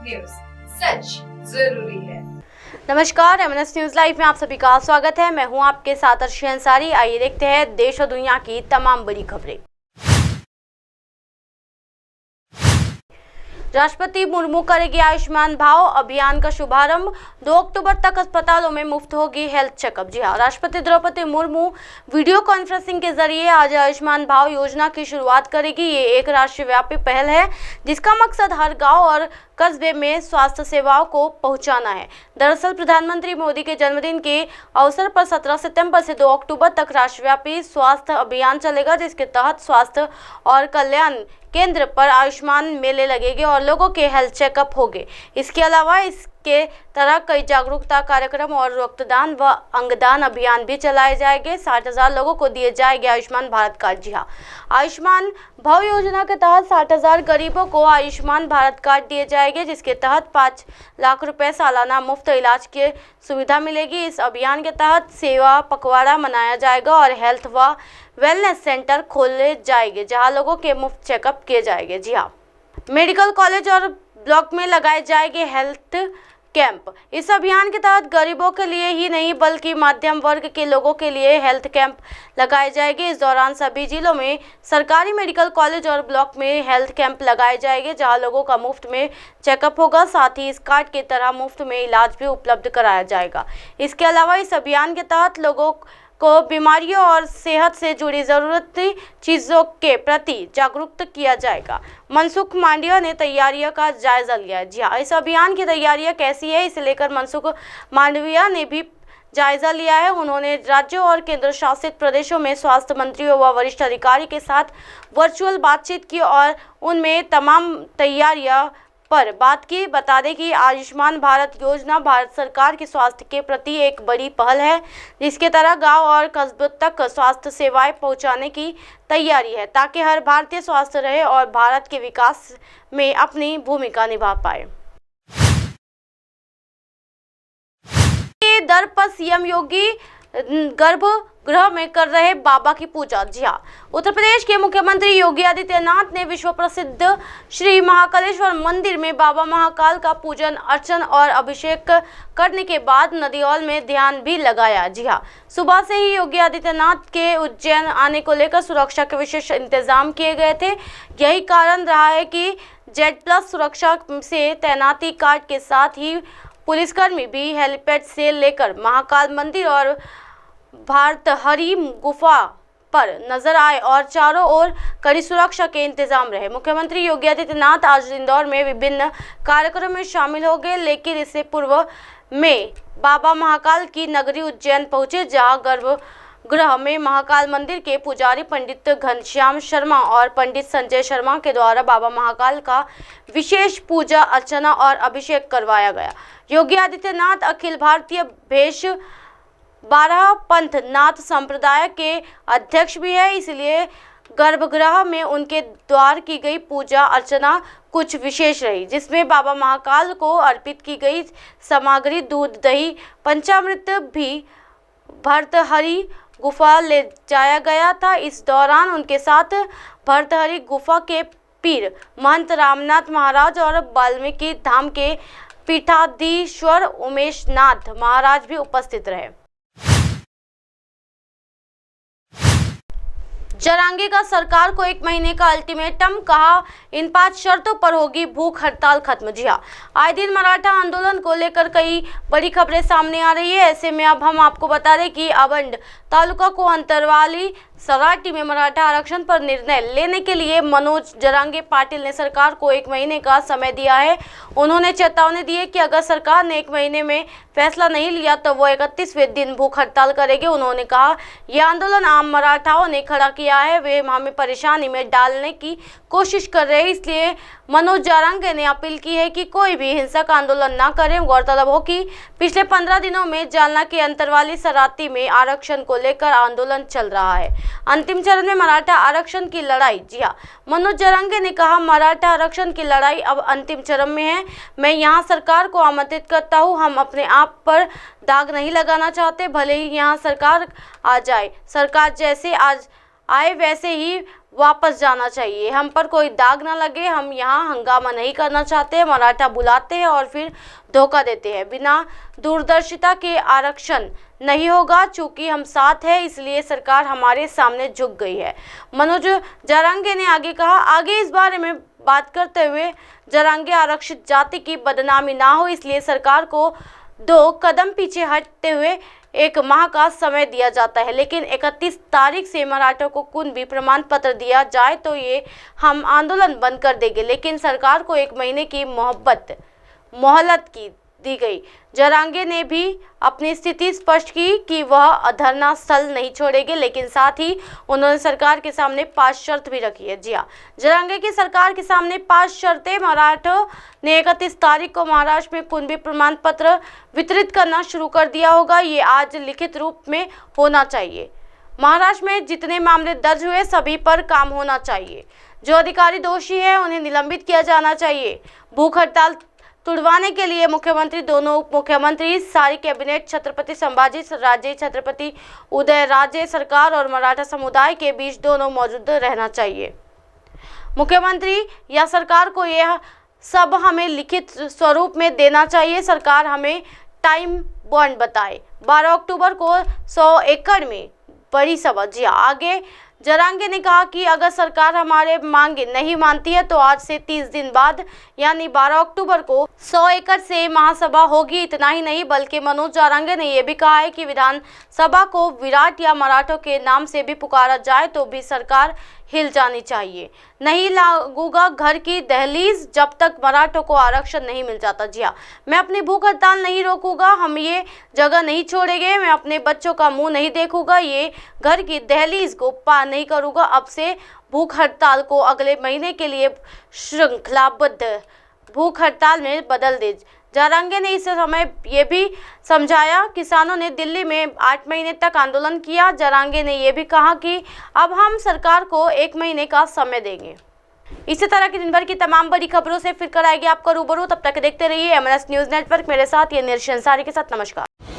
News, सच जरूरी है। नमस्कार, एमएनएस न्यूज लाइव में आप सभी का स्वागत है। मैं हूं आपके साथ अर्शी अंसारी। आइए देखते हैं देश और दुनिया की तमाम बड़ी खबरें। राष्ट्रपति मुर्मू करेगी आयुष्मान भाव अभियान का शुभारंभ। 2 अक्टूबर तक अस्पतालों में मुफ्त होगी हेल्थ चेकअप। जी हां, राष्ट्रपति द्रौपदी मुर्मू वीडियो कॉन्फ्रेंसिंग के जरिए आज आयुष्मान भाव योजना की शुरुआत करेगी। ये एक राष्ट्रव्यापी पहल है जिसका मकसद हर गांव और कस्बे में स्वास्थ्य सेवाओं को पहुंचाना है। दरअसल प्रधानमंत्री मोदी के जन्मदिन के अवसर पर 17 सितंबर से 2 अक्टूबर तक राष्ट्रव्यापी स्वास्थ्य अभियान चलेगा, जिसके तहत स्वास्थ्य और कल्याण केंद्र पर आयुष्मान मेले लगेंगे और लोगों के हेल्थ चेकअप होंगे। इसके अलावा इसके तरह कई जागरूकता कार्यक्रम और रक्तदान व अंगदान अभियान भी चलाए जाएंगे। 60,000 लोगों को दिए जाएंगे आयुष्मान भारत कार्ड। जी हाँ, आयुष्मान भाव योजना के तहत 60,000 गरीबों को आयुष्मान भारत कार्ड दिए जाएंगे, जिसके तहत 5 लाख रुपए सालाना मुफ्त इलाज की सुविधा मिलेगी। इस अभियान के तहत सेवा पखवाड़ा मनाया जाएगा और हेल्थ व वेलनेस सेंटर खोले जाएंगे जहां लोगों के मुफ्त चेकअप किए जाएंगे। जी हाँ, मेडिकल कॉलेज और ब्लॉक में लगाए जाएंगे हेल्थ कैंप। इस अभियान के तहत गरीबों के लिए ही नहीं बल्कि मध्यम वर्ग के लोगों के लिए हेल्थ कैंप लगाए जाएंगे। इस दौरान सभी जिलों में सरकारी मेडिकल कॉलेज और ब्लॉक में हेल्थ कैंप लगाए जाएंगे जहां लोगों का मुफ्त में चेकअप होगा। साथ ही इस कार्ड की तरह मुफ्त में इलाज भी उपलब्ध कराया जाएगा। इसके अलावा इस अभियान के तहत लोगों को बीमारियों और सेहत से जुड़ी जरूरती चीज़ों के प्रति जागरूक किया जाएगा। मनसुख मांडविया ने तैयारियों का जायजा लिया। जी हाँ, इस अभियान की तैयारियां कैसी है, इसे लेकर मनसुख मांडविया ने भी जायजा लिया है। उन्होंने राज्यों और केंद्र शासित प्रदेशों में स्वास्थ्य मंत्रियों व वरिष्ठ अधिकारी के साथ वर्चुअल बातचीत की और उनमें तमाम तैयारियां पर बात की। बता दें कि आयुष्मान भारत योजना भारत सरकार के स्वास्थ्य के प्रति एक बड़ी पहल है, जिसके तरह गांव और कस्बों तक स्वास्थ्य सेवाएं पहुंचाने की तैयारी है ताकि हर भारतीय स्वस्थ रहे और भारत के विकास में अपनी भूमिका निभा पाए। दर पर सीएम योगी गर्भगृह में कर रहे बाबा की पूजा। जी हाँ, उत्तर प्रदेश के मुख्यमंत्री योगी आदित्यनाथ ने विश्व प्रसिद्ध श्री महाकालेश्वर मंदिर में बाबा महाकाल का पूजन अर्चन और अभिषेक करने के बाद नदियोल में ध्यान भी लगाया। जी हाँ, सुबह से ही योगी आदित्यनाथ के उज्जैन आने को लेकर सुरक्षा के विशेष इंतजाम किए गए थे। यही कारण रहा है कि Z+ सुरक्षा से तैनाती कार्ड के साथ ही पुलिसकर्मी भी हेलीपैड से लेकर महाकाल मंदिर और भारतहरी गुफा पर नजर आए और चारों ओर कड़ी सुरक्षा के इंतजाम रहे। मुख्यमंत्री योगी आदित्यनाथ आज इंदौर में विभिन्न कार्यक्रमों में शामिल हो गए, लेकिन इससे पूर्व में बाबा महाकाल की नगरी उज्जैन पहुंचे, जहां गर्भगृह में महाकाल मंदिर के पुजारी पंडित घनश्याम शर्मा और पंडित संजय शर्मा के द्वारा बाबा महाकाल का विशेष पूजा अर्चना और अभिषेक करवाया गया। योगी आदित्यनाथ अखिल भारतीय भेष 12 पंथ नाथ संप्रदाय के अध्यक्ष भी है, इसलिए गर्भगृह में उनके द्वारा की गई पूजा अर्चना कुछ विशेष रही, जिसमें बाबा महाकाल को अर्पित की गई सामग्री दूध दही पंचामृत भी भर्तहरि गुफा ले जाया गया था। इस दौरान उनके साथ भर्तहरि गुफा के पीर महंत रामनाथ महाराज और वाल्मीकि धाम के पीठाधीश्वर उमेश नाथ महाराज भी उपस्थित रहे। जरांगे का सरकार को 1 महीने का अल्टीमेटम, कहा इन 5 शर्तों पर होगी भूख हड़ताल खत्म। जी हाँ, आए दिन मराठा आंदोलन को लेकर कई बड़ी खबरें सामने आ रही है। ऐसे में अब हम आपको बता दें कि अवंड तालुका को अंतरवाली सराटी में मराठा आरक्षण पर निर्णय लेने के लिए मनोज जरांगे पाटिल ने सरकार को 1 महीने का समय दिया है। उन्होंने चेतावनी दी है कि अगर सरकार ने 1 महीने में फैसला नहीं लिया तो वो 31वें दिन भूख हड़ताल करेंगे। उन्होंने कहा, यह आंदोलन आम मराठाओं ने खड़ा किया है, वे हमें परेशानी में डालने की कोशिश कर रहे हैं, इसलिए मनोज जरांगे ने अपील की है कि कोई भी हिंसक आंदोलन न करें। गौरतलब हो कि पिछले 15 दिनों में जालना के अंतरवाली सराती में आरक्षण को लेकर आंदोलन चल रहा है। अंतिम चरण में मराठा आरक्षण की लड़ाई। जी हाँ, मनोज जरांगे ने कहा, मराठा आरक्षण की लड़ाई अब अंतिम चरण में है। मैं यहाँ सरकार को आमंत्रित करता हूँ, हम अपने आप पर दाग नहीं लगाना चाहते, भले ही यहाँ सरकार आ जाए, सरकार जैसे आज आए वैसे ही वापस जाना चाहिए। हम पर कोई दाग ना लगे, हम यहाँ हंगामा नहीं करना चाहते। मराठा बुलाते हैं और फिर धोखा देते हैं। बिना दूरदर्शिता के आरक्षण नहीं होगा। चूंकि हम साथ हैं इसलिए सरकार हमारे सामने झुक गई है। मनोज जरांगे ने आगे कहा। आगे इस बारे में बात करते हुए जरांगे आरक्षित जाति की बदनामी ना हो इसलिए सरकार को 2 कदम पीछे हटते हुए 1 माह का समय दिया जाता है, लेकिन 31 तारीख से मराठों को कुणबी प्रमाण पत्र दिया जाए तो ये हम आंदोलन बंद कर देंगे। लेकिन सरकार को 1 महीने की मोहलत दी गई। जरांगे ने भी अपनी स्थिति स्पष्ट की कि वह धरना स्थल नहीं छोड़ेंगे, लेकिन साथ ही उन्होंने सरकार के सामने 5 शर्त भी रखी है। जी हाँ, जरांगे की सरकार के सामने 5 शर्तें। मराठों ने 31 तारीख को महाराष्ट्र में कुणबी प्रमाण पत्र वितरित करना शुरू कर दिया होगा। ये आज लिखित रूप में होना चाहिए। महाराष्ट्र में जितने मामले दर्ज हुए सभी पर काम होना चाहिए। जो अधिकारी दोषी है उन्हें निलंबित किया जाना चाहिए। भूख हड़ताल तुड़वाने के लिए मुख्यमंत्री, दोनों उप मुख्यमंत्री, सारी कैबिनेट, छत्रपति संभाजी राजे, छत्रपति उदय राजे, सरकार और मराठा समुदाय के बीच दोनों मौजूद रहना चाहिए। मुख्यमंत्री या सरकार को यह सब हमें लिखित स्वरूप में देना चाहिए। सरकार हमें टाइम बॉन्ड बताए। 12 अक्टूबर को 100 एकड़ में बड़ी सभा। जी आगे जरांगे ने कहा कि अगर सरकार हमारे मांगे नहीं मानती है तो आज से 30 दिन बाद यानी 12 अक्टूबर को 100 एकड़ से महासभा होगी। इतना ही नहीं बल्कि मनोज जरांगे ने यह भी कहा है कि विधानसभा को विराट या मराठों के नाम से भी पुकारा जाए तो भी सरकार हिल जानी चाहिए। नहीं लागूगा घर की दहलीज जब तक मराठों को आरक्षण नहीं मिल जाता। जी हाँ, मैं अपनी भूख हड़ताल नहीं रोकूंगा, हम ये जगह नहीं छोड़ेंगे, मैं अपने बच्चों का मुंह नहीं देखूंगा, ये घर की दहलीज को पार नहीं करूंगा। अब से भूख हड़ताल को अगले महीने के लिए श्रृंखलाबद्ध भूख हड़ताल में बदल दे। जरांगे ने इस समय ये भी समझाया। किसानों ने दिल्ली में 8 महीने तक आंदोलन किया। जरांगे ने यह भी कहा कि अब हम सरकार को 1 महीने का समय देंगे। इसी तरह की दिन भर की तमाम बड़ी खबरों से फिर कराएगी आपको रूबरू। तब तक देखते रहिए MLS न्यूज़ नेटवर्क। मेरे साथ ये निर्शन सारी के साथ नमस्कार।